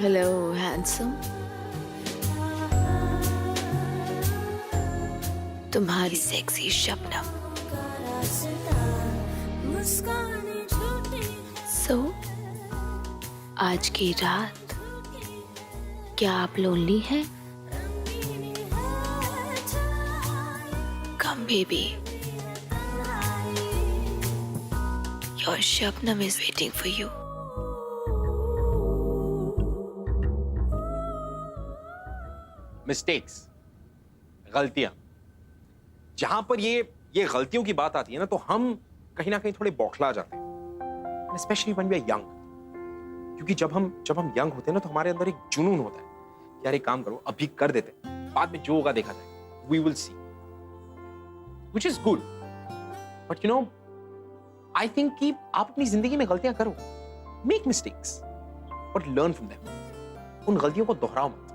Hello handsome. तुम्हारी sexy Shabnam. सो आज की रात क्या आप लोनली हैं? कम baby, your Shabnam is waiting for you. Mistakes, गलतियां, जहां पर ये गलतियों की बात आती है ना, तो हम कहीं ना कहीं थोड़े बौखला जाते हैं, specially when we are young. क्योंकि जब हम यंग होते हैं ना, तो हमारे अंदर एक जुनून होता है कि यार एक काम करो, अभी कर देते हैं, बाद में जो होगा देखा जाएगा, we will see, which is good. But you know, I think कि आप अपनी जिंदगी में गलतियां करो, make mistakes, but learn from them. उन गलतियों को दोहराओ मत।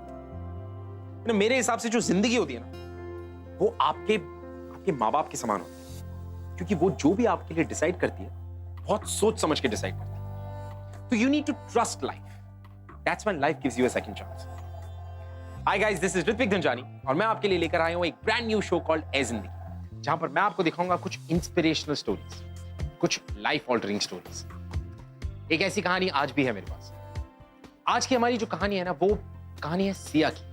मेरे हिसाब से जो जिंदगी होती है ना, वो आपके माँ बाप के समान होती है, क्योंकि वो जो भी आपके लिए डिसाइड करती है, बहुत सोच समझ के डिसाइड करती है। तो you need to trust life. That's when life gives you a second chance. Hi guys, this is Ritvik Dhanjani और मैं आपके लिए लेकर आया हूं एक brand new show called Ae Zindagi, जहां पर मैं आपको दिखाऊंगा कुछ इंस्पिरेशनल स्टोरीज, कुछ लाइफ ऑल्टरिंग स्टोरीज। एक ऐसी कहानी आज भी है मेरे पास। आज की हमारी जो कहानी है ना, वो कहानी है सिया की।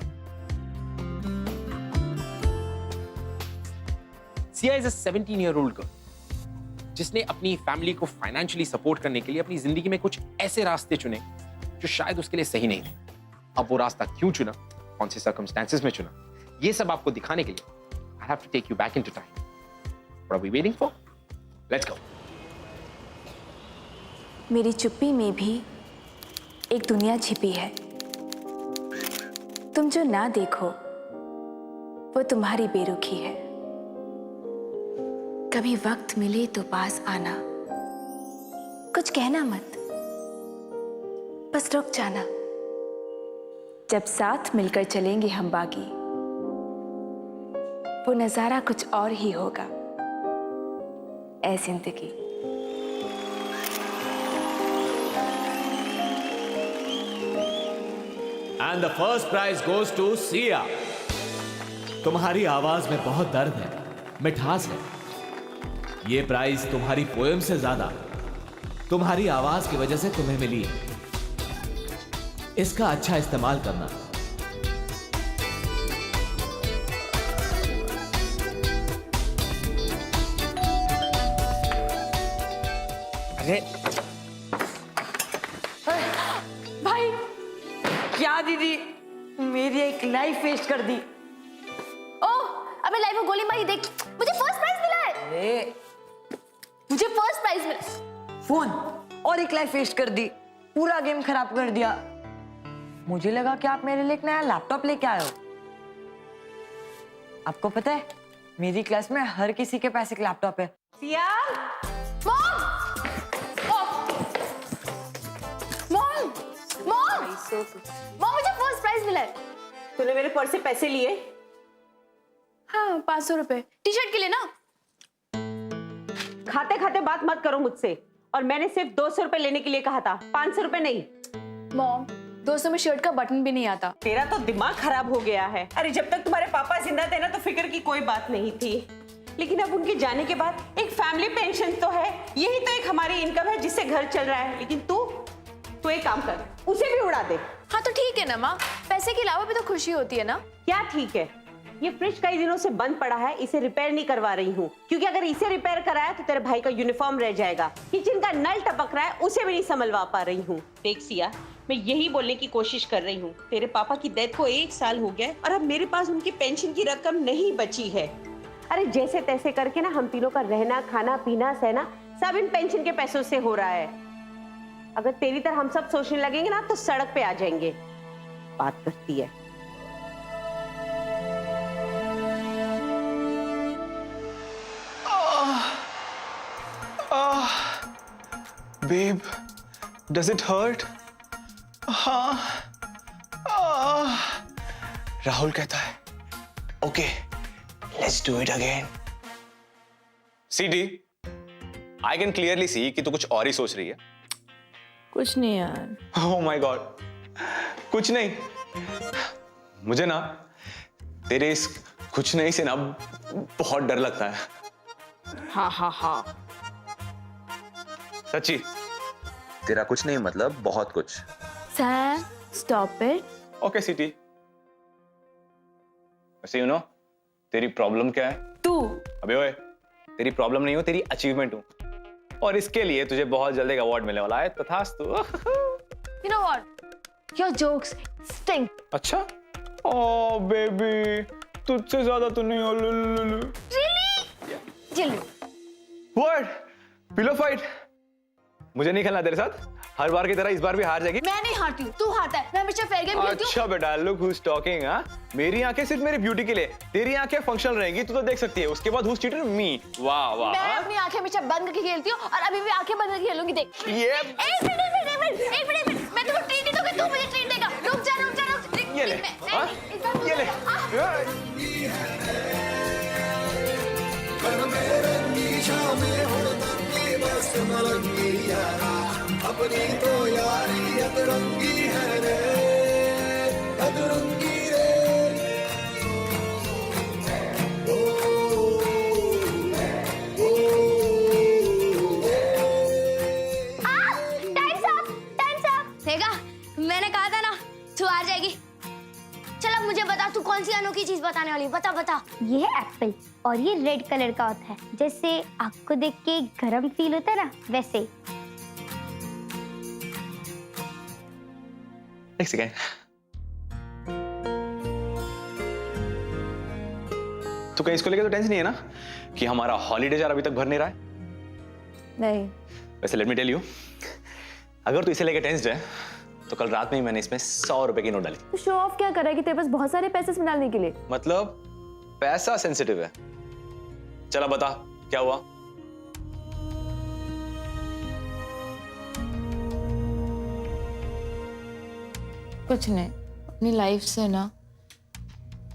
Siya is a 17-year-old girl जिसने अपनी फैमिली को फाइनेंशियली सपोर्ट करने के लिए अपनी जिंदगी में कुछ ऐसे रास्ते चुने जो शायद उसके लिए सही नहीं थे। अब वो रास्ता क्यों चुना, कौन से सर्कमस्टेंसेस में चुना, ये सब आपको दिखाने के लिए I have to take you back into time. What are we waiting for? Let's go. मेरी चुप्पी में भी एक दुनिया छिपी है। तुम जो ना देखो वो तुम्हारी बेरुखी है। कभी वक्त मिले तो पास आना, कुछ कहना मत, बस रुक जाना। जब साथ मिलकर चलेंगे हम बागी, वो नजारा कुछ और ही होगा। ऐ जिंदगी। And the first prize goes to Siya. तुम्हारी आवाज में बहुत दर्द है, मिठास है। ये प्राइज तुम्हारी पोएम से ज्यादा तुम्हारी आवाज की वजह से तुम्हें मिली है। इसका अच्छा इस्तेमाल करना। अरे भाई, क्या दीदी, मेरी एक लाइफ वेस्ट कर दी। ओह, अबे लाइफ में गोली मारी देख, मुझे फर्स्ट प्राइज मिला है। अरे मुझे फर्स्ट प्राइज मिला। फोन और एक लाइफ वेस्ट कर दी, पूरा गेम खराब कर दिया। मुझे लगा कि आप मेरे लिए एक नया लैपटॉप लेके आए हो। आपको पता है, मेरी क्लास में हर किसी के पास एक लैपटॉप है। Siya, mom, mom, mom, mom, मुझे फर्स्ट प्राइज मिला है। तूने मेरे पर्स से पैसे लिए? हाँ, 500 रुपए टी शर्ट के लिए ना। खाते खाते बात मत करो मुझसे। और मैंने सिर्फ 200 रुपए लेने के लिए कहा था, 500 रुपए नहीं। मॉम, 200 में शर्ट का बटन भी नहीं आता। तेरा तो दिमाग खराब हो गया है। अरे जब तक तुम्हारे पापा जिंदा थे ना, तो फिक्र की कोई बात नहीं थी, लेकिन अब उनके जाने के बाद एक फैमिली पेंशन तो है, यही तो एक हमारी इनकम है जिससे घर चल रहा है। लेकिन तू एक काम कर, उसे भी उड़ा दे। हाँ तो ठीक है ना माँ, पैसे के अलावा भी तो खुशी होती है ना। क्या ठीक है? ये फ्रिज कई दिनों से बंद पड़ा है, इसे रिपेयर नहीं करवा रही हूँ, क्योंकि अगर इसे रिपेयर कराया तो तेरे भाई का यूनिफॉर्म रह जाएगा। किचन का नल टपक रहा है, उसे भी नहीं संभलवा पा रही हूँ। देख सिया, मैं यही बोलने की कोशिश कर रही हूँ, तेरे पापा की डेथ को 1 साल हो गया और अब मेरे पास उनकी पेंशन की रकम नहीं बची है। अरे जैसे तैसे करके ना हम तीनों का रहना, खाना, पीना, सहना सब इन पेंशन के पैसों से हो रहा है। अगर तेरी तरह हम सब सोचने लगेंगे ना, तो सड़क पे आ जाएंगे। बात करती है। Babe, does it hurt? हाँ। राहुल कहता है, Okay, let's do it again. CD, I can clearly see कि तू कुछ और ही सोच रही है। कुछ नहीं यार। Oh my God, कुछ नहीं, मुझे ना तेरे इस कुछ नहीं से ना बहुत डर लगता है। हाँ हाँ हाँ, सच्ची। तेरा कुछ नहीं मतलब बहुत कुछ। Sam stop it. Okay city. वैसे यू नो तेरी प्रॉब्लम क्या है? तू अबे ओए, तेरी प्रॉब्लम नहीं हो, तेरी अचीवमेंट हूं, और इसके लिए तुझे बहुत जल्द एक अवार्ड मिलने वाला है। तथास्तु। You know what, your jokes stink. अच्छा। ओ बेबी, तुझसे ज्यादा तो नहीं हो। जिल्लू व्हाट? Pillow fight? मुझे नहीं खेलना तेरे साथ। हर बार की तरह इस बार भी हार जाएगी। मैं नहीं हारती हूँ, तू हारता है। मैं हमेशा फेयर गेम खेलती हूँ। अच्छा बेटा, लुक हु इज टॉकिंग। हाँ, मेरी आंखें सिर्फ मेरी ब्यूटी के लिए, तेरी आंखें फंक्शनल रहेंगी, तू तो देख सकती है। उसके बाद हु चीटेड मी? वाह वाह। मैं अपनी आंखें हमेशा बंद करके खेलती हूँ और अभी भी आंखें बंद करके खेलूंगी। देख ये एक मिनट, मैं तुमको ट्रीट दूंगा, तू मुझे ट्रीट देगा। रुक जा। ये ले, हाँ? ये ले। देखा, मैंने कहा था ना तू आ जाएगी। चल अब मुझे बता, तू कौन सी अनोखी चीज बताने वाली है? बता। ये है एप्पल और ये रेड कलर का होता है। जैसे आपको देख के गरम फील होता है ना, वैसे। एक सेकेंड। तो कहीं इसको लेकर तो टेंशन नहीं है ना कि हमारा हॉलीडे जार अभी तक भर नहीं रहा है? नहीं। वैसे लेट मी टेल यू, अगर तू इसे लेकर टेंस्ड है तो कल रात में ही मैंने इसमें 100 रुपए की नोट डाली। तू शो ऑफ क्या कर रहा है कि तेरे पास बहुत सारे पैसे इसमें डालने के लिए? मतलब पैसा सेंसिटिव है। चला बता क्या हुआ? कुछ नहीं, अपनी लाइफ से ना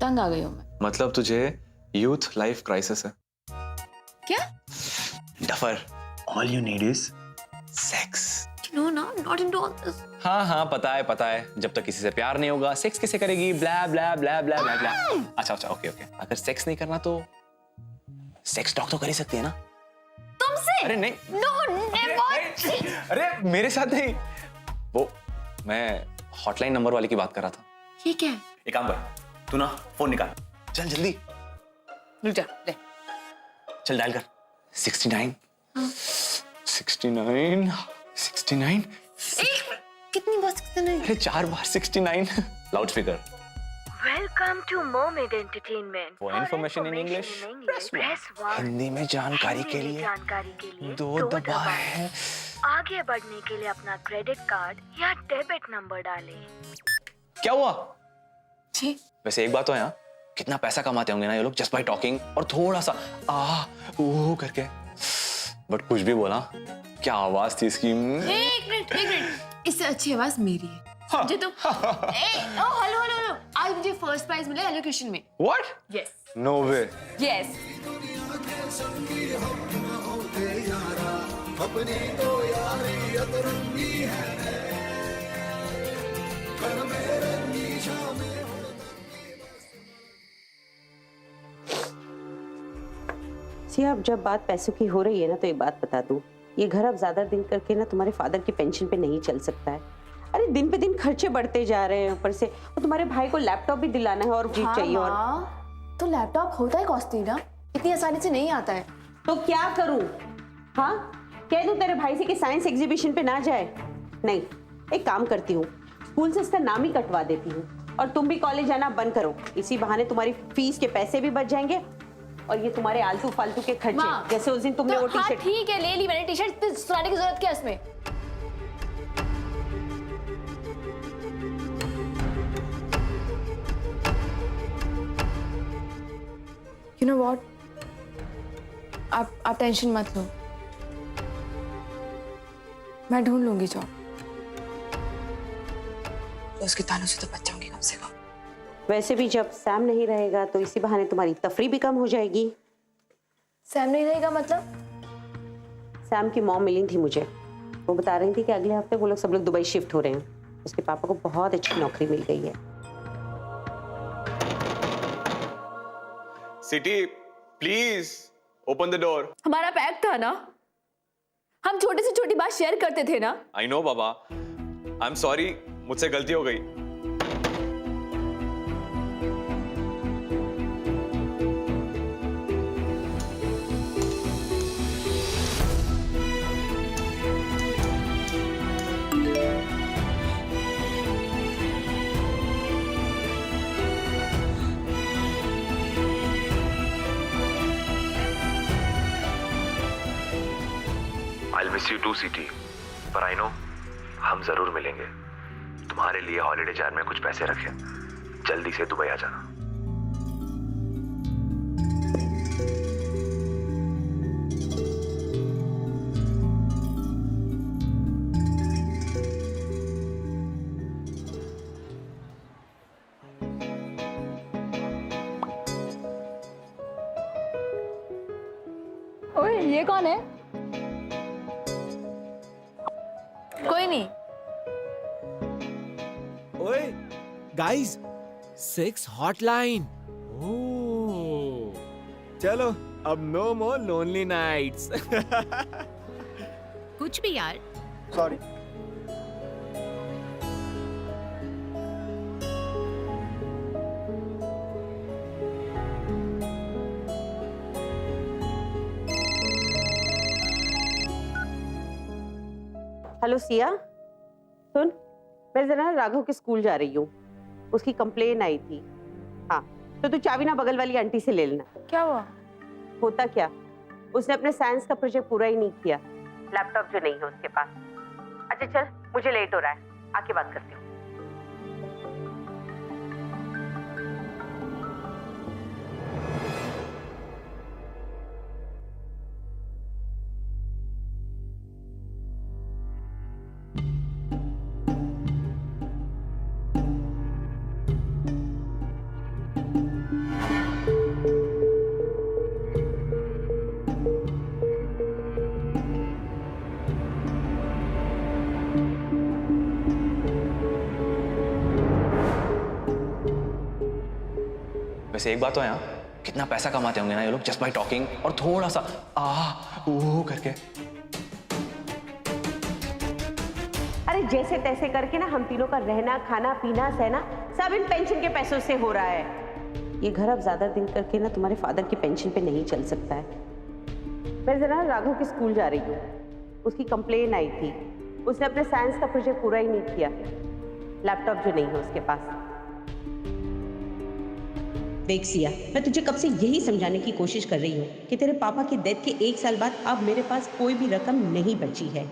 तंग आ गई हूँ मैं। मतलब तुझे यूथ लाइफ क्राइसिस है क्या? Duffer, all you need is sex. No, not into all this. हाँ, पता है। जब तक किसी से प्यार नहीं होगा, सेक्स किसे करेगी? ब्ला ब्ला ब्ला ब्ला ब्ला ब्ला। अच्छा, ओके। अगर सेक्स नहीं करना तो सेक्स टॉक तो कर ही सकती है ना? तुमसे? अरे नहीं। No, never. अरे मेरे साथ नहीं, वो मैं हॉटलाइन नंबर वाली की बात कर रहा था। ये क्या है? एक काम कर, तू ना फोन निकाल, चल जल्दी। रुक जा, ले। चल डायल कर। 69 69 कितनी बार 69? अरे 4 बार 69। Loud speaker. Welcome to Moment Entertainment. For information in English, press 1. Hindi में जानकारी के लिए 2 दबाएं। आगे बढ़ने के लिए अपना क्रेडिट कार्ड या डेबिट नंबर डालें। क्या हुआ? जी। वैसे एक बात तो है, हाँ, कितना पैसा कमाते होंगे ना ये लोग जस्ट बाय टॉकिंग और थोड़ा सा ओ करके। बट कुछ भी बोला, क्या आवाज थी इसकी। एक मिनट, इससे अच्छी आवाज मेरी है। समझे तुम? हेलो, आज मुझे फर्स्ट प्राइज मिला एलोक्यूशन में। What? Yes. No way. Yes. Siya, अब जब बात पैसों की हो रही है ना, तो एक बात बता दूं, ये घर अब ज्यादा दिन करके ना तुम्हारे फादर की पेंशन पे नहीं चल सकता है। अरे दिन पे दिन खर्चे बढ़ते जा रहे हैं, ऊपर से और तुम्हारे भाई को लैपटॉप भी दिलाना है और भी चाहिए। और तो लैपटॉप होता है कॉस्टली ना, इतनी आसानी से नहीं आता है। तो क्या करूं? हाँ, कह दूं तेरे भाई से कि साइंस एग्जीबिशन पे ना जाए? नहीं, एक काम करती हूँ, स्कूल से इसका नाम ही कटवा देती हूँ और तुम भी कॉलेज आना बंद करो। इसी बहाने तुम्हारी फीस के पैसे भी बच जाएंगे और ये तुम्हारे आलतू फालतू के खर्चे, जैसे उस दिन तुमने वो टी शर्ट। ठीक है, ले ली मैंने टी शर्ट, सुनाने की जरूरत क्या है इसमें? You know what? आप टेंशन मत लो, मैं ढूंढ लूंगी जॉब। तो उसके तानों से तो बच जाऊंगी कम से कम। वैसे भी जब सैम नहीं रहेगा तो इसी बहाने तुम्हारी तफरी भी कम हो जाएगी। सैम नहीं रहेगा मतलब? सैम की मॉम मिली थी मुझे, वो बता रही थी कि अगले हफ्ते वो लोग सब लोग दुबई शिफ्ट हो रहे हैं। उसके पापा को बहुत अच्छी नौकरी मिल गई है। City please open the door. हमारा पैक्ट था ना, हम छोटे से छोटी बात शेयर करते थे ना। I know Baba, I am sorry, मुझसे गलती हो गई। I'll miss you too, city, पर आई नो हम जरूर मिलेंगे। तुम्हारे लिए हॉलिडे जार में कुछ पैसे रखे, जल्दी से दुबई आ जाना। ओए, ये कौन है? कोई नहीं। ओए गाइस, सेक्स हॉटलाइन। ओह, चलो अब नो मोर लोनली नाइट्स। कुछ भी यार। सॉरी। हेलो सिया, सुन, मैं जरा राघव के स्कूल जा रही हूँ, उसकी कंप्लेन आई थी। हाँ, तो तू चाबी ना बगल वाली आंटी से ले लेना। क्या हुआ? होता क्या, उसने अपने साइंस का प्रोजेक्ट पूरा ही नहीं किया, लैपटॉप जो नहीं है उसके पास। अच्छा चल, मुझे लेट हो रहा है, आके बात करती हूँ। वैसे एक बात तो है, यहाँ कितना पैसा कमाते होंगे ना ये लोग जस्ट बाय टॉकिंग और थोड़ा सा करके। अरे जैसे तैसे करके ना हम तीनों का रहना, खाना, पीना, सहना सब इन पेंशन के पैसों से हो रहा है। ये घर अब ज्यादा दिन करके ना तुम्हारे फादर की पेंशन पे नहीं चल सकता है। मैं जरा राघव के स्कूल जा रही हूँ, उसकी कंप्लेन आई थी, उसने अपने साइंस का प्रोजेक्ट पूरा ही नहीं किया, लैपटॉप जो नहीं है उसके पास। देख सिया, मैं तुझे कब से यही समझाने की कोशिश कर रही हूँ कि तेरे पापा की डेथ के 1 साल बाद अब मेरे पास कोई भी रकम नहीं बची है।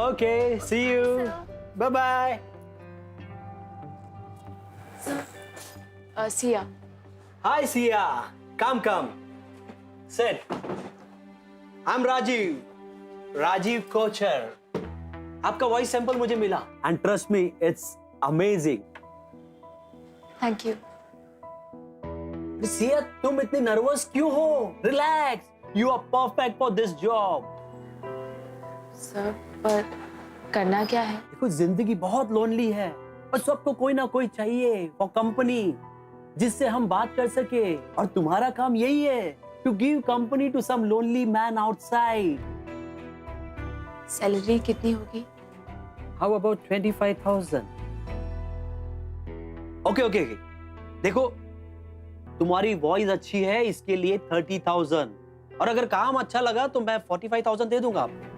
Okay, see you. Bye-bye. Sia. Hi, Sia. Come. Sit. I'm Rajiv. Rajiv Kochar. आपका वॉइस सैंपल मुझे मिला. And trust me, it's amazing. Thank you. Siya, तुम इतनी नर्वस क्यों हो? Relax, you are perfect for this job. Sir, पर करना क्या है? देखो, जिंदगी बहुत लोनली है और सबको कोई ना कोई चाहिए फॉर कंपनी, जिससे हम बात कर सके। और तुम्हारा काम यही है, to give company to some lonely man outside. Salary कितनी होगी? How about 25,000? ओके। देखो, तुम्हारी वॉइस अच्छी है, इसके लिए 30,000, और अगर काम अच्छा लगा तो मैं 45,000 दे दूंगा आपको।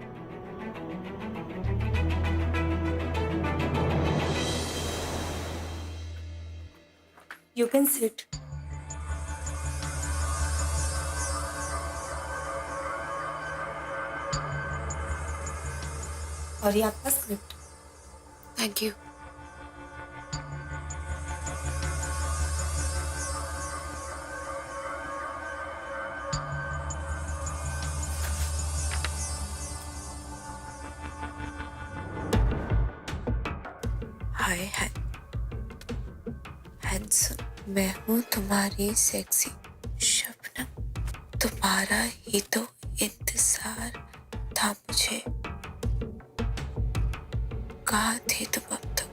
You can sit. और ये आपका script. Thank you. Hi handsome, मैं हूँ तुम्हारी सेक्सी शबनम। तुम्हारा ही तो इंतजार था मुझे। कहाँ थे तुम अब तक?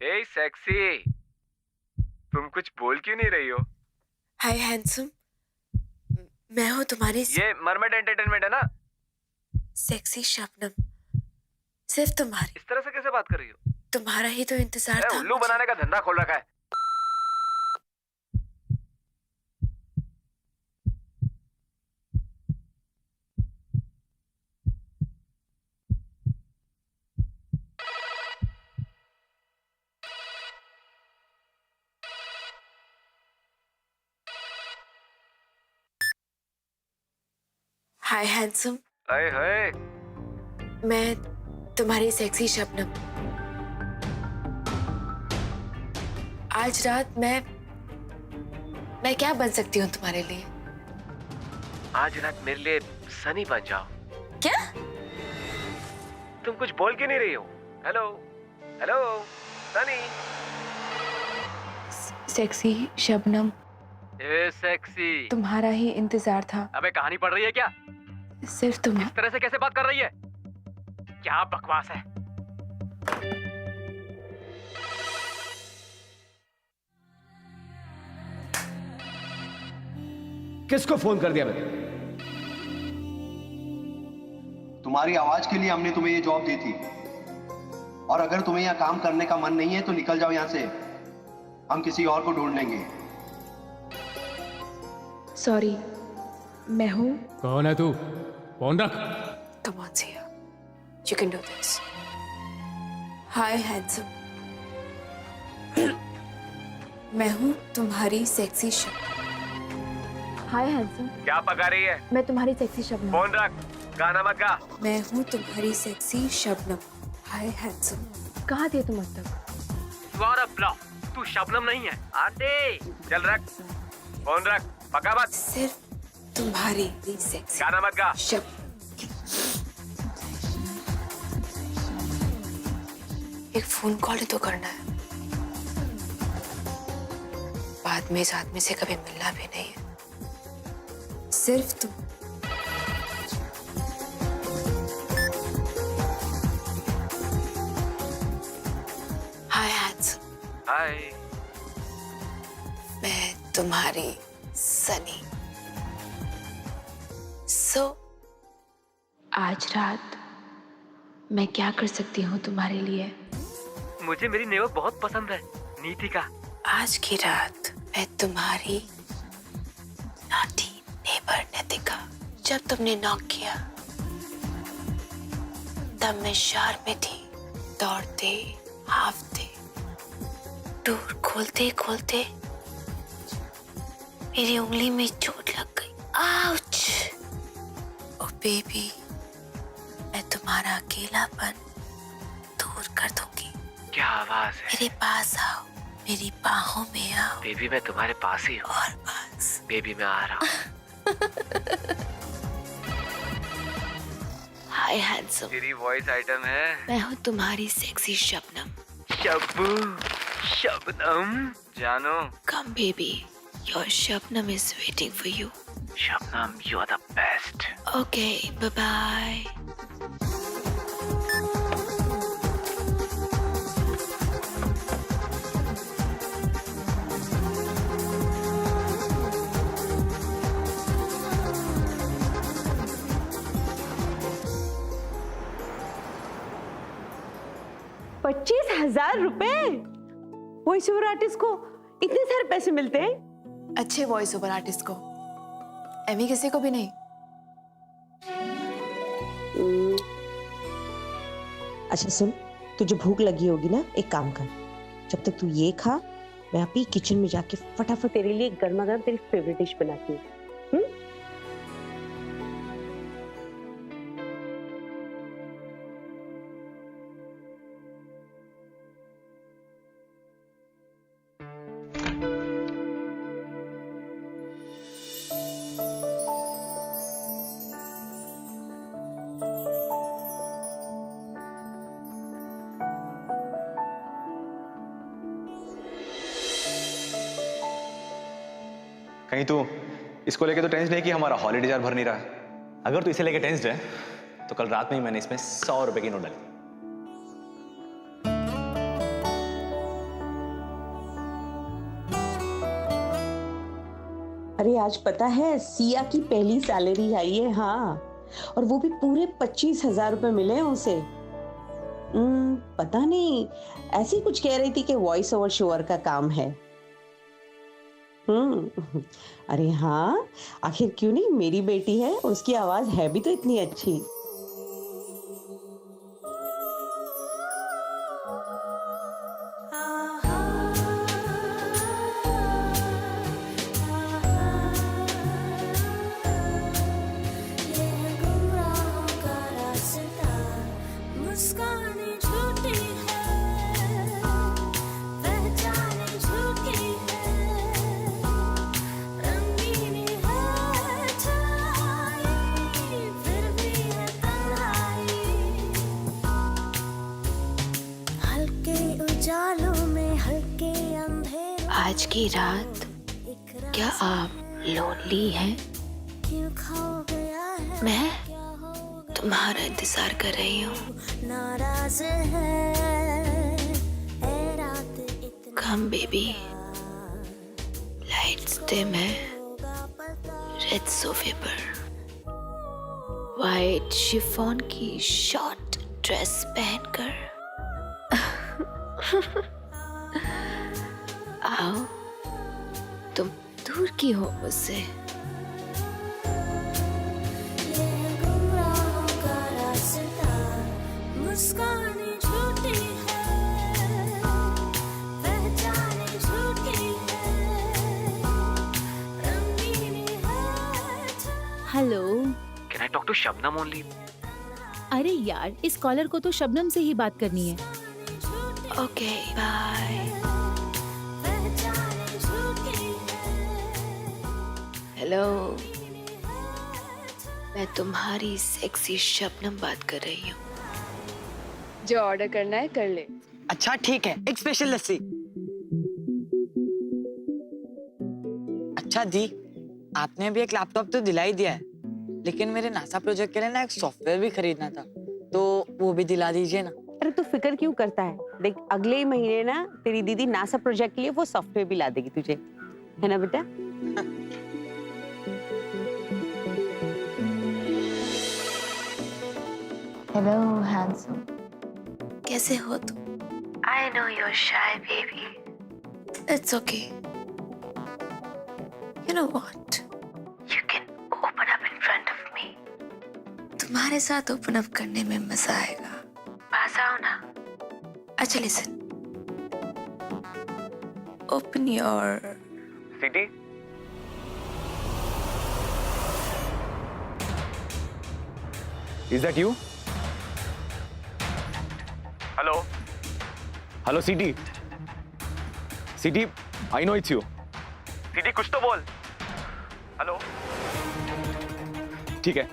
ए सेक्सी, तुम कुछ बोल क्यों नहीं रही हो? हाय हैंडसम, मैं हूँ तुम्हारी ये मरमेड एंटरटेनमेंट है ना? सेक्सी शबनम। सिर्फ तुम्हारी। इस तरह से कैसे बात कर रही हो? तुम्हारा ही तो इंतजार था। उल्लू बनाने का धंधा खोल रखा है। हाय हैंडसम, अरे हाय, मैं तुम्हारी सेक्सी शबनम। आज रात मैं क्या बन सकती हूँ तुम्हारे लिए? आज रात मेरे लिए सनी बन जाओ। क्या? तुम कुछ बोल क्यों नहीं रही हो? Hello hello Sunny. Sexy Shabnam, ए सेक्सी, तुम्हारा ही इंतजार था। अबे कहानी पढ़ रही है क्या? सिर्फ तुम। इस तरह से कैसे बात कर रही है? क्या बकवास है। किसको फोन कर दिया मैंने? तुम्हारी आवाज के लिए हमने तुम्हें ये जॉब दी थी, और अगर तुम्हें यहाँ काम करने का मन नहीं है तो निकल जाओ यहाँ से। हम किसी और को ढूंढ लेंगे। सॉरी, मैं हूँ। कौन है तू? फोन रख। Come on, Sia. You can do this. Hi, handsome. मैं हूँ तुम्हारी सेक्सी शबनम। हाय हैंडसम, क्या पका रही है? मैं तुम्हारी सेक्सी शबनम। फोन रख, गाना मत गा। मैं हूँ तुम्हारी सेक्सी शबनम। हाय हैंडसम, कहाँ थे तुम अब तक? You are a bluff. तू शबनम नहीं है। आंटी, चल रख, फोन रख, पका मत। सिर्फ तुम्हारी सेक्सी गाना मत गा। एक फोन कॉल ही तो करना है। बाद में इस आदमी से कभी मिलना भी नहीं है। सिर्फ तुम। हाय हैंडसम। हाय। मैं तुम्हारी सनी। आज रात मैं क्या कर सकती हूँ तुम्हारे लिए? मुझे मेरी नेवक बहुत पसंद है, नीतिका। आज की रात मैं तुम्हारी नॉटी नेबर नीतिका। जब तुमने नॉक किया तब मैं शहर में थी, दौड़ते हाफते, डोर खोलते खोलते मेरी उंगली में चोट लग गई। आउच! ओ बेबी, मैं तुम्हारा अकेलापन दूर कर दूंगी। क्या आवाज है? मेरे पास आओ, मेरी बाहों में आओ। बेबी मैं तुम्हारे पास ही हूँ। और पास। बेबी मैं आ रहा हूँ। Hi handsome. तेरी वॉइस आइटम है। मैं हूँ तुम्हारी सेक्सी शबनम। शब्बू, शबनम, जानो। Come baby, your Shabnam is waiting for you. Shabnam, you are the best. Okay, bye bye. ₹25,000? Voice over artist को इतने सारे पैसे मिलते हैं? अच्छे वॉइस ओवर आर्टिस्ट को, एमी किसी को भी नहीं। अच्छा सुन, तुझे भूख लगी होगी ना, एक काम कर, जब तक तू ये खा, मैं अभी किचन में जाके फटाफट तेरे लिए गर्मा गर्म तेरी फेवरेट डिश बनाती हूँ। कहीं तू इसको लेके तो टेंशन है कि हमारा हॉलीडे जार भर नहीं रहा। अगर तू इसे लेके टेंशन है तो कल रात में ही मैंने इसमें 100 रुपए की नोट डाली। अरे आज पता है सिया की पहली सैलरी आई है। हाँ, और वो भी पूरे 25,000 रुपए मिले हैं उसे। पता नहीं, ऐसी कुछ कह रही थी कि वॉइस ओवर शोअर का काम है। अरे हाँ, आखिर क्यों नहीं, मेरी बेटी है, उसकी आवाज है भी तो इतनी अच्छी। आज की रात क्या आप लोनली हैं? मैं तुम्हारा इंतजार कर रही हूँ। कम बेबी, लाइट्स डिम है, रेड सोफे पर वाइट शिफॉन की शॉर्ट ड्रेस पहनकर आओ, तुम दूर की हो मुझसे। Hello, can I talk to Shabnam only? अरे यार, इस कॉलर को तो शबनम से ही बात करनी है। Okay, bye. हेलो, मैं तुम्हारी सेक्सी शबनम बात कर रही हूँ। जो ऑर्डर करना है कर ले। अच्छा ठीक है, एक स्पेशल लस्सी। अच्छा जी, आपने भी एक लैपटॉप तो दिला ही दिया है, लेकिन मेरे नासा प्रोजेक्ट के लिए ना एक सॉफ्टवेयर भी खरीदना था, तो वो भी दिला दीजिए ना। अरे तू फिक्र क्यों करता है? देख, अगले ही महीने ना तेरी दीदी नासा प्रोजेक्ट के लिए वो सॉफ्टवेयर भी ला देगी तुझे, है ना बेटा? हेलो हैंडसम, कैसे हो तुम? I know you're shy baby. It's okay. You know what? You can open up in front of me. तुम्हारे साथ ओपन अप करने में मजा आएगा। पास आओ ना। अच्छा listen. Open your city? Is that you? Hello? Hello, CT? CT, I know it's you. CT, कुछ तो बोल. Hello? ठीक है.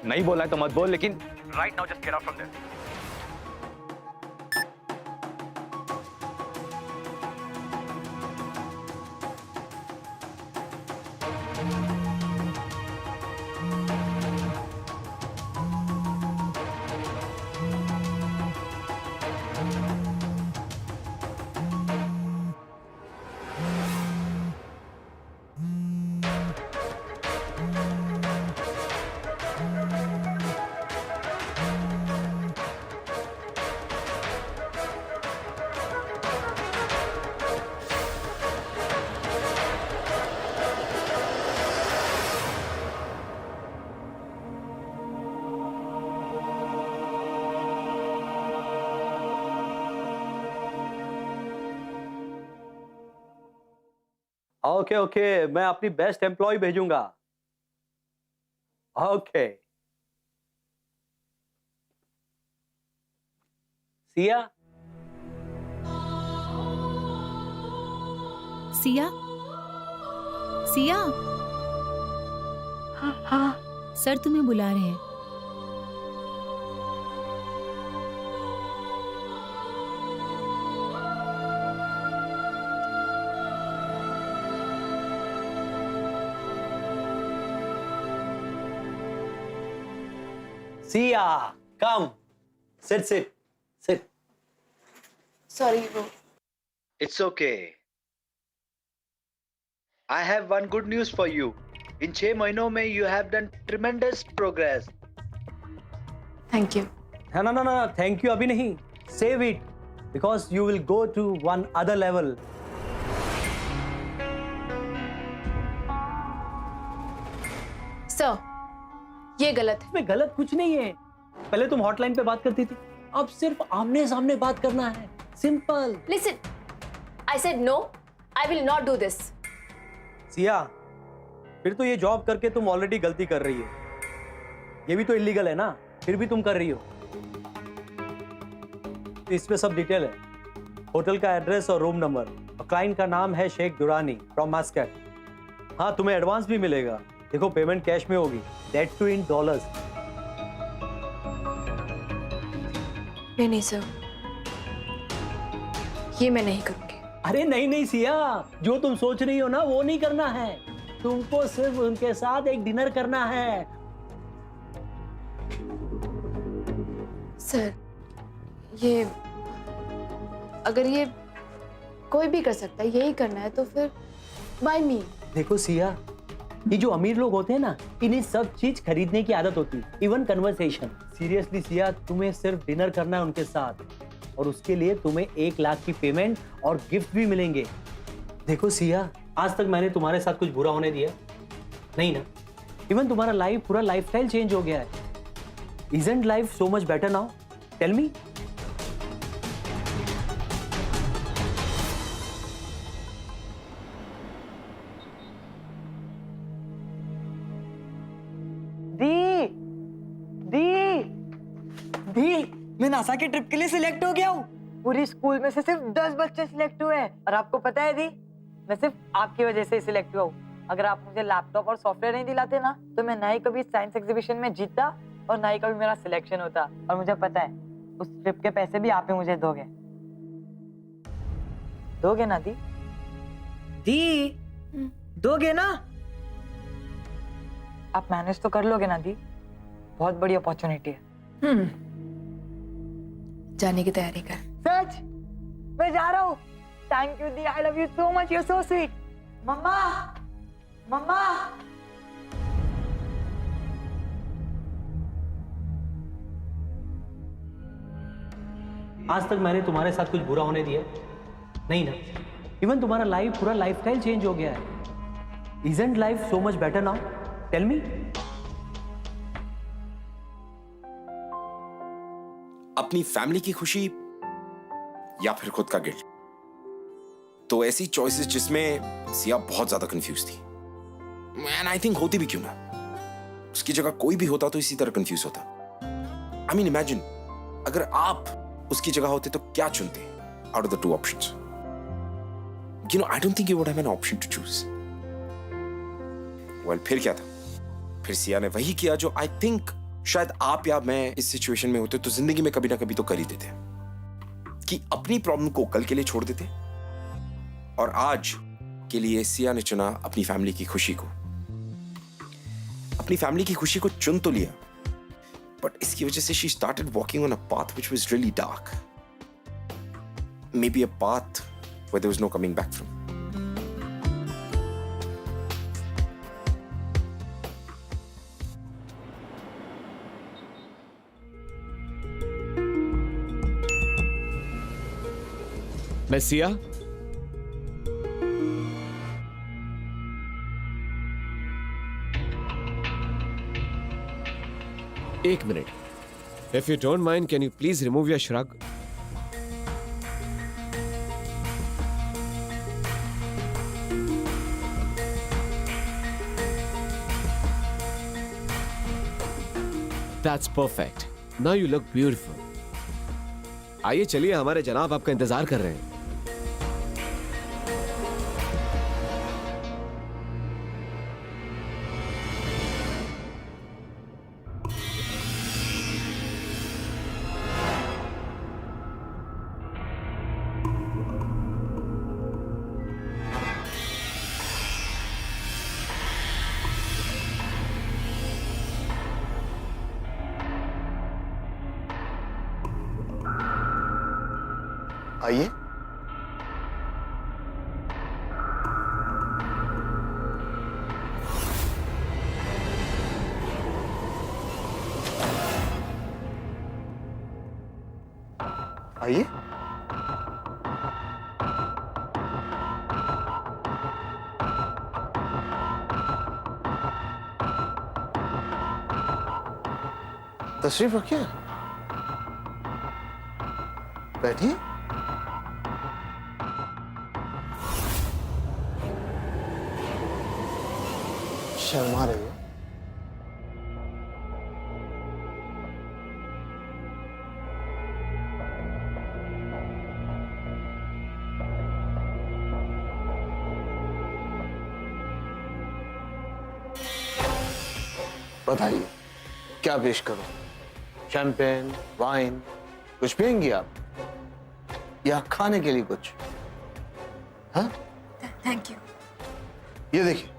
नहीं बोला है तो मत बोल, लेकिन right now just get out from there. Okay okay, मैं अपनी बेस्ट एम्प्लॉय भेजूंगा. ओके. सिया, सिया, सिया. हाँ हाँ. सर तुम्हें बुला रहे हैं. सिया, come. Sit. सॉरी वो It's okay. I have one good news for you. In 6 महीनों में you have done tremendous progress. Thank you. No. Thank you अभी नहीं. Save it because you will go to one other level. Sir, ये गलत है. इसमें गलत कुछ नहीं है. पहले तुम हॉटलाइन पे बात करती थी, अब सिर्फ आमने सामने बात करना है. Simple. Listen, I said no, I will not do this. Siya, फिर तो ये जॉब करके तुम ऑलरेडी गलती कर रही है. ये भी तो इलीगल है ना, फिर भी तुम कर रही हो. इसमें सब डिटेल है. होटल का एड्रेस और रूम नंबर. और क्लाइंट का नाम है शेख दुरानी फ्रॉम मस्कट. हाँ, तुम्हें एडवांस भी मिलेगा. देखो, पेमेंट कैश में होगी, दैट टू इन डॉलर्स. नहीं सर, ये मैं नहीं करूंगी. अरे नहीं सिया, जो तुम सोच रही हो ना वो नहीं करना है. तुमको सिर्फ उनके साथ एक डिनर करना है. सर, ये अगर ये कोई भी कर सकता है, यही करना है तो फिर बाय मी. देखो सिया, ये जो अमीर लोग होते हैं ना, इन्हें सब चीज खरीदने की आदत होती है, इवन कन्वर्सेशन. सीरियसली सिया, तुम्हें सिर्फ डिनर करना है उनके साथ, और उसके लिए तुम्हें 1 लाख की पेमेंट और गिफ्ट भी मिलेंगे. देखो सिया, आज तक मैंने तुम्हारे साथ कुछ बुरा होने दिया नहीं ना. इवन तुम्हारा लाइफ, पूरा लाइफस्टाइल चेंज हो गया है. Isn't life so much better now? Tell me. मैं नासा की ट्रिप के लिए सिलेक्ट हो गया हूँ. पूरी स्कूल में से सिर्फ 10 बच्चे सिलेक्ट हुए हैं. और आपको पता है दी, मैं सिर्फ आपकी वजह से सिलेक्ट हुआ हूँ. अगर आप मुझे लैपटॉप और सॉफ्टवेयर नहीं दिलाते ना, तो मैं ना ही कभी साइंस एग्जीबिशन में जीतता और ना ही कभी मेरा सिलेक्शन होता. और मुझे पता है, उस ट्रिप के पैसे भी आप ही मुझे दोगे ना दी? दोगे ना? आप मैनेज तो कर लोगे ना दी? बहुत बड़ी अपॉर्चुनिटी है. जाने की तैयारी कर. सच? मैं जा रहा हूँ. थैंक यू दी, I love you so much, you are so sweet. मम्मा. आज तक मैंने तुम्हारे साथ कुछ बुरा होने दिया नहीं ना. इवन तुम्हारा लाइफ, पूरा लाइफस्टाइल चेंज हो गया है. Isn't life so much better now? Tell me. अपनी फैमिली की खुशी या फिर खुद का गिल्ट. तो ऐसी चॉइसेस जिसमें सिया बहुत ज्यादा कंफ्यूज थी. एंड आई थिंक होती भी क्यों ना, उसकी जगह कोई भी होता तो इसी तरह कंफ्यूज होता. I mean, imagine, अगर आप उसकी जगह होते तो क्या चुनते out of the two options? You know, I don't think you would have an option to choose. Well, फिर क्या था? फिर सिया ने वही किया जो I think शायद आप या मैं इस सिचुएशन में होते तो जिंदगी में कभी ना कभी तो कर ही देते, कि अपनी प्रॉब्लम को कल के लिए छोड़ देते और आज के लिए सिया ने चुना अपनी फैमिली की खुशी को। अपनी फैमिली की खुशी को चुन तो लिया, बट इसकी वजह से she started walking on a path which was really dark, maybe a path where there was no coming back from. मैं सिया, एक minute, if you don't mind can you please remove your shrug? That's perfect, now you look beautiful. आइए चलिए, हमारे जनाब आपका इंतजार कर रहे हैं। आइए। आइए। तशरीफ रखिए, बैठिए। शर्मा रही हो। बताइए क्या पेश करूं? शैंपेन, वाइन, कुछ पियेंगी आप या खाने के लिए कुछ? हाँ, थैंक यू। ये देखिए,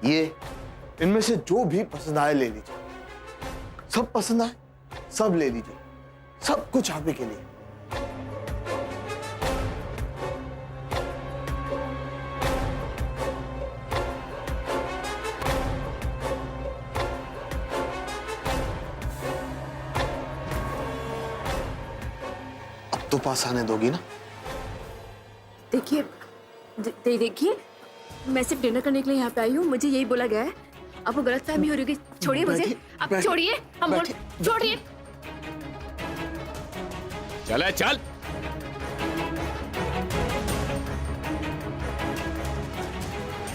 ये इनमें से जो भी पसंद आए ले लीजिए। सब पसंद आए सब ले लीजिए, सब कुछ आप ही के लिए। अब तो पास आने दोगी ना? देखिए देखिए, मैं सिर्फ डिनर करने के लिए यहाँ पे आई हूँ, मुझे यही बोला गया है। आपको गलतफहमी हो रही होगी, छोड़िए मुझे, आप छोड़िए, हम बोल छोड़िए। चले चल।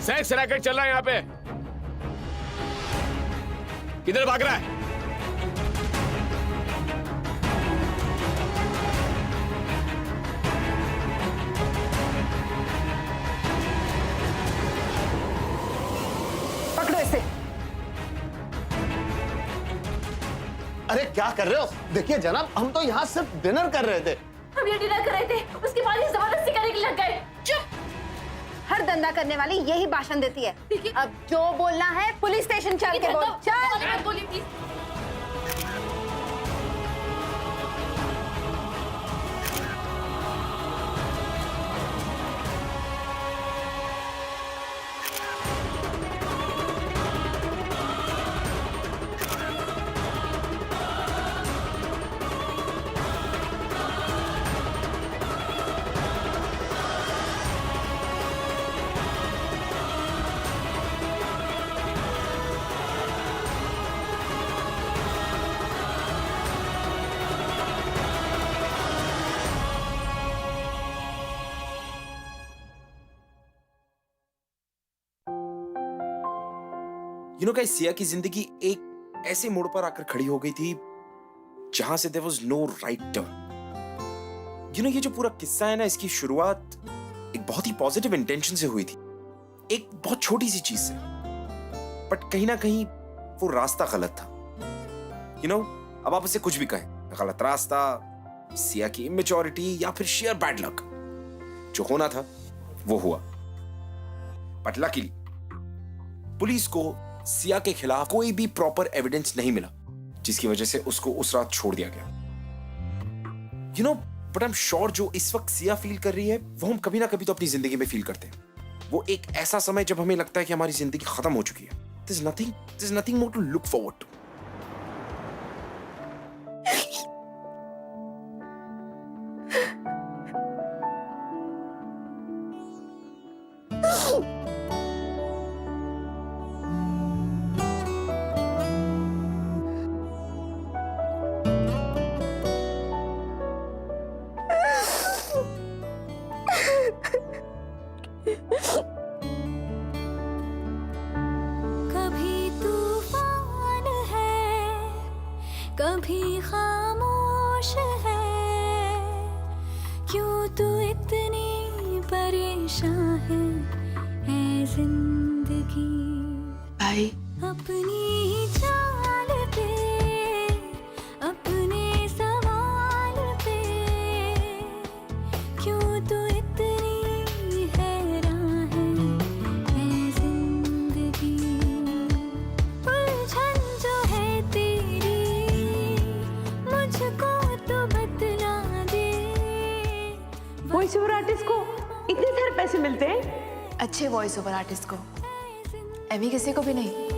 सेक्स रैकेट चल रहा है यहाँ पे, किधर भाग रहा है? पकड़ो इसे। अरे क्या कर रहे हो? देखिए जनाब, हम तो यहाँ सिर्फ डिनर कर रहे थे। हम ये डिनर कर रहे थे, उसके बाद ये जबरदस्ती करने के लिए लग गए। चुप। हर धंधा करने वाली यही भाषण देती है। अब जो बोलना है पुलिस स्टेशन चल के बोल। चल। बोलिए please. You know guys, Siya की जिंदगी एक ऐसे मोड़ पर आकर खड़ी हो गई थी जहां से there was no right turn. You know, ये जो पूरा किस्सा है ना, इसकी शुरुआत एक बहुत ही पॉजिटिव इंटेंशन से हुई थी, एक बहुत छोटी सी चीज से, बट कहीं ना कहीं वो रास्ता गलत था। यू नो, अब आप उसे कुछ भी कहें, गलत रास्ता, सिया की इमेच्योरिटी या फिर शेयर बैड लक, जो होना था वो हुआ। बट लकीली पुलिस को सिया के खिलाफ कोई भी प्रॉपर एविडेंस नहीं मिला, जिसकी वजह से उसको उस रात छोड़ दिया गया। You know, but I am sure जो इस वक्त सिया फील कर रही है वो हम कभी ना कभी तो अपनी जिंदगी में फील करते हैं। वो एक ऐसा समय जब हमें लगता है कि हमारी जिंदगी खत्म हो चुकी है। There's nothing more to look forward to. कभी खामोश है, क्यों तू इतनी परेशान है ऐ जिंदगी। भाई अपनी ही चाल पे, अपने सवाल पे, क्यों तू इतनी हैरान है ऐ जिंदगी। उलझन जो है तेरी मुझको तो बतला दे। वॉइस ओवर आर्टिस्ट को इतने सारे पैसे मिलते हैं? अच्छे वॉइस ओवर आर्टिस्ट को, एमी किसी को भी नहीं।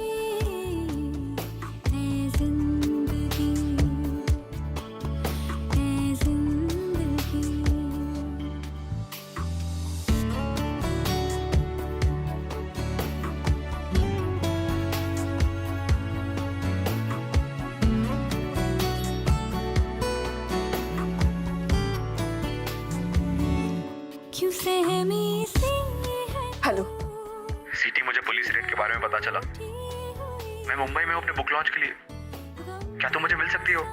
क्यों सहमी सी है। हेलो सीटी, मुझे पुलिस रेड के बारे में पता चला। मैं मुंबई में हूं अपने बुक लॉन्च के लिए। क्या तुम मुझे मिल सकती हो?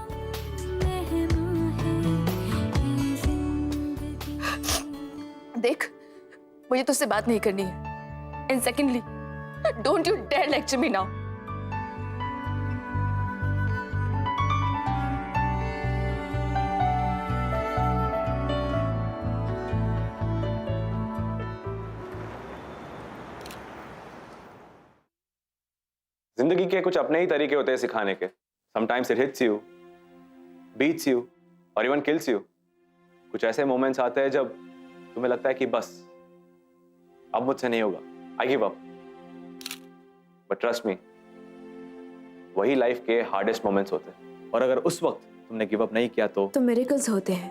देख, मुझे तुझसे बात नहीं करनी है। And secondly, don't you dare lecture me now. जिंदगी के कुछ अपने ही तरीके होते हैं सिखाने के। Sometimes it hits you, beats you और इवन किल्स यू। कुछ ऐसे मोमेंट्स आते हैं जब तुम्हें लगता है कि बस अब मुझसे नहीं होगा, I give up. But trust me, वही लाइफ के हार्डेस्ट मोमेंट्स होते हैं। और अगर उस वक्त तुमने गिव अप नहीं किया तो मिरेकल्स होते हैं,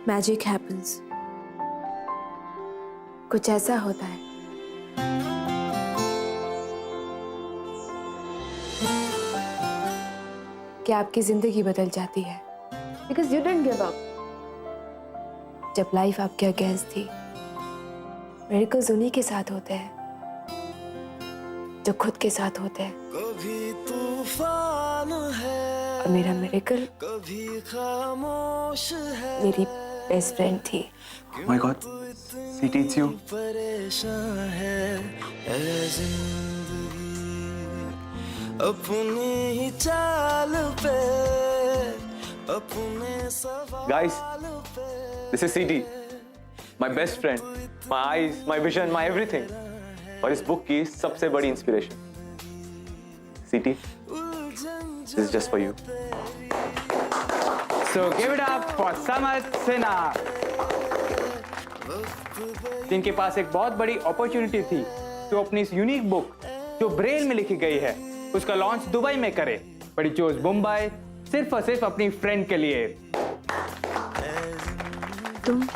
मैजिक हैपेंस। कुछ ऐसा होता है कि आपकी जिंदगी बदल जाती है, because you didn't give up. जब लाइफ आपके अगेंस्ट थी, मिरेकल्स उन्हीं के साथ होते हैं जो खुद के साथ होते हैं। कभी तूफान है और मेरा मिरेकल कभी खामोश है, मेरी बेस्ट फ्रेंड थी। Oh my God, CT, it's you. परेशान है ऐ जिंदगी। अपनी ही चाल पे, अपने सवाल Guys, this is CT, my best friend, my eyes, my vision, my everything. और इस बुक की सबसे बड़ी inspiration. CT, this is just for you. So give it up for Samarth Sinha, जिनके पास एक बहुत बड़ी अपॉर्चुनिटी थी तो अपनी इस यूनिक बुक जो ब्रेल में लिखी गई है उसका लॉन्च दुबई में करे, बट ही चोज मुंबई सिर्फ और सिर्फ अपनी फ्रेंड के लिए। तुम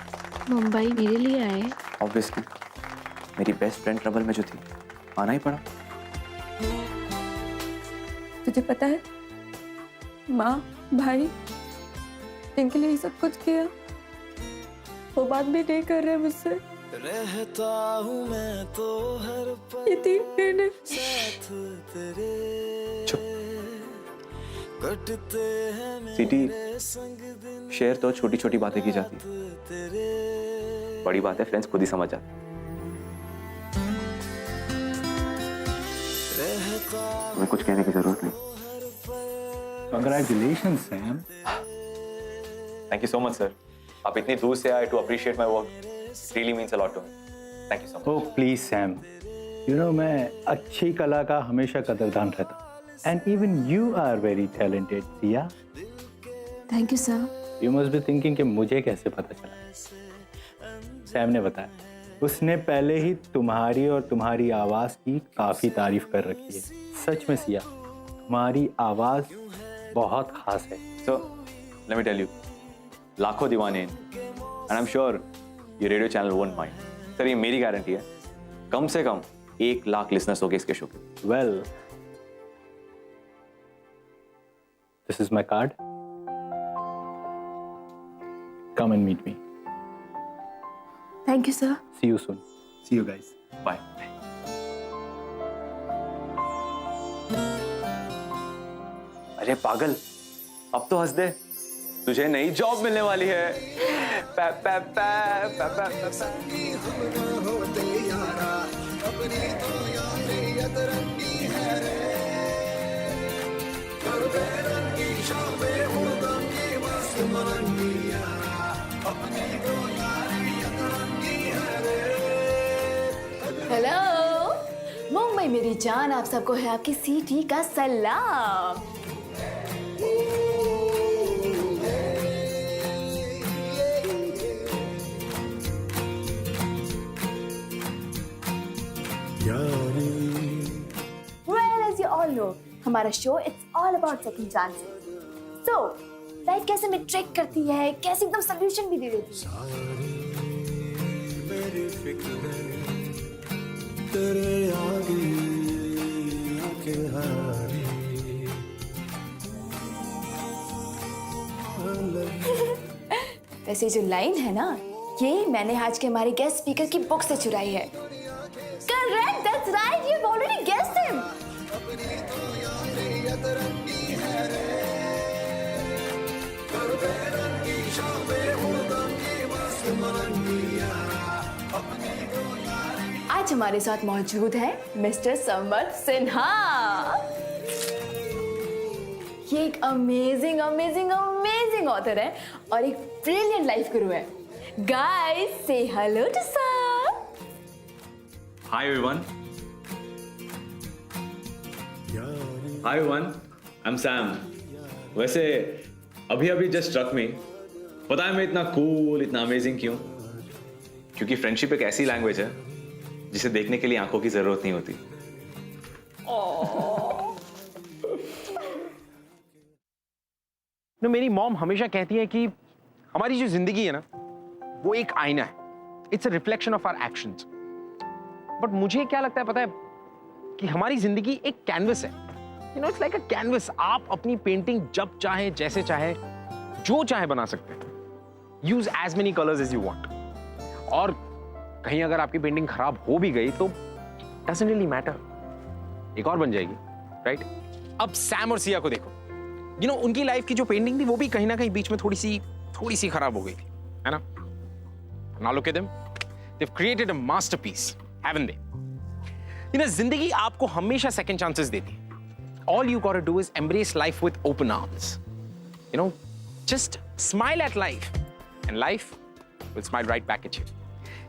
मुंबई मेरे लिए आए? Obviously, मेरी बेस्ट फ्रेंड ट्रबल में जो थी, आना ही पड़ा। तुझे पता है, माँ भाई जिनके लिए सब कुछ किया, वो बात भी नहीं कर रहे मुझसे। रहता हूँ मैं तो हर पल साथ तेरे कटते हैं सिटी मेरे संग दिन शेयर तो छोटी छोटी बातें की जाती है, बड़ी बात है फ्रेंड्स खुद ही समझ जाते हैं। तुम्हें कुछ कहने की जरूरत नहीं। Congratulations, Sam. Thank you so much sir, आप इतनी दूर से आए to appreciate my work, really means a lot to me. Thank you so much. Oh, please, Sam. You know, मैं अच्छी कला का हमेशा कदरदान रहता हूँ। And even you are very talented, Sia. Thank you sir. You must be thinking कि मुझे कैसे पता चला? सैम ने बताया। उसने पहले ही तुम्हारी और तुम्हारी आवाज की काफी तारीफ कर रखी है। सच में सिया, तुम्हारी आवाज बहुत खास है। So, let me tell you, लाखों दीवाने हैं, and I'm sure ये radio channel won't mind. Sir ये मेरी गारंटी है, कम से कम 1 लाख लिसनर्स होंगे इसके शो के। Well, this is my card. Come and meet me. Thank you sir. See you soon. See you guys. Bye. अरे पागल, अब तो हंस दे, तुझे नई जॉब मिलने वाली है। पै, पै, पै, पै, पै, पै, हेलो मुंबई मेरी जान, आप सबको है आपकी सीटी का सलाम। Well, as you all know, हमारा show it's all about second chances. So life कैसे में ट्रिक करती है, कैसे एकदम सोल्यूशन भी दे देती है। तेरे आगे आके हारी वैसे जो लाइन है ना, ये मैंने आज के हमारे गेस्ट स्पीकर की बुक से चुराई है। Correct, that's right, you have already guessed him. आज हमारे साथ मौजूद है मिस्टर संवत सिन्हा। ये एक अमेजिंग अमेजिंग अमेजिंग ऑथर है और एक ब्रिलियंट लाइफ गुरु है। गाइस से hello to sir. Hi everyone. Hi everyone, I am Sam. वैसे अभी अभी जस्ट स्ट्रक मी, पता है मैं इतना कूल इतना अमेजिंग क्यों? क्योंकि फ्रेंडशिप एक ऐसी लैंग्वेज है जिसे देखने के लिए आंखों की जरूरत नहीं होती। मेरी मॉम हमेशा कहती है कि हमारी जो जिंदगी है ना, वो एक आईना है। It's a reflection of our actions. But मुझे क्या लगता है पता है, कि हमारी जिंदगी एक कैनवस है। You know, it's like a canvas. आप अपनी पेंटिंग जब चाहे, जैसे चाहे, जो चाहे बना सकते हैं। Use as many colours as you want. और कहीं अगर आपकी पेंटिंग खराब हो भी गई तो डजंट रियली मैटर, एक और बन जाएगी, राइट? अब सैम और सिया को देखो। यू नो, उनकी लाइफ की जो पेंटिंग थी वो भी कहीं ना कहीं बीच में थोड़ी सी खराब हो गई थी, है ना? Now look at them. They've created a masterpiece, haven't they? You know, जिंदगी आपको हमेशा second chances देती है. All you gotta do is embrace life with open arms. You know, just smile at life, and life will smile right back at you.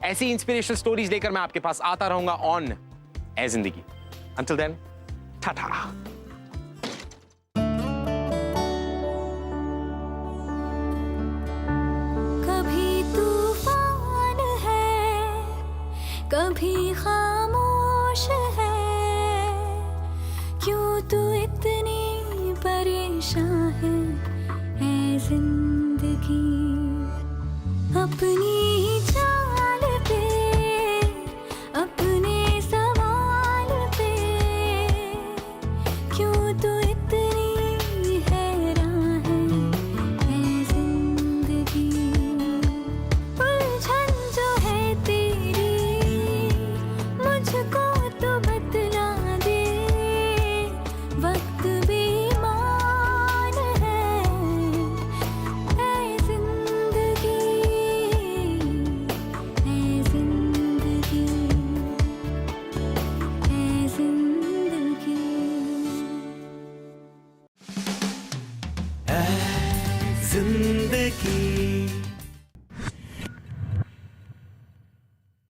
ऐसी inspirational stories लेकर मैं आपके पास आता रहूंगा ऑन ए जिंदगी। Until then, ta-ta. कभी तूफान है, कभी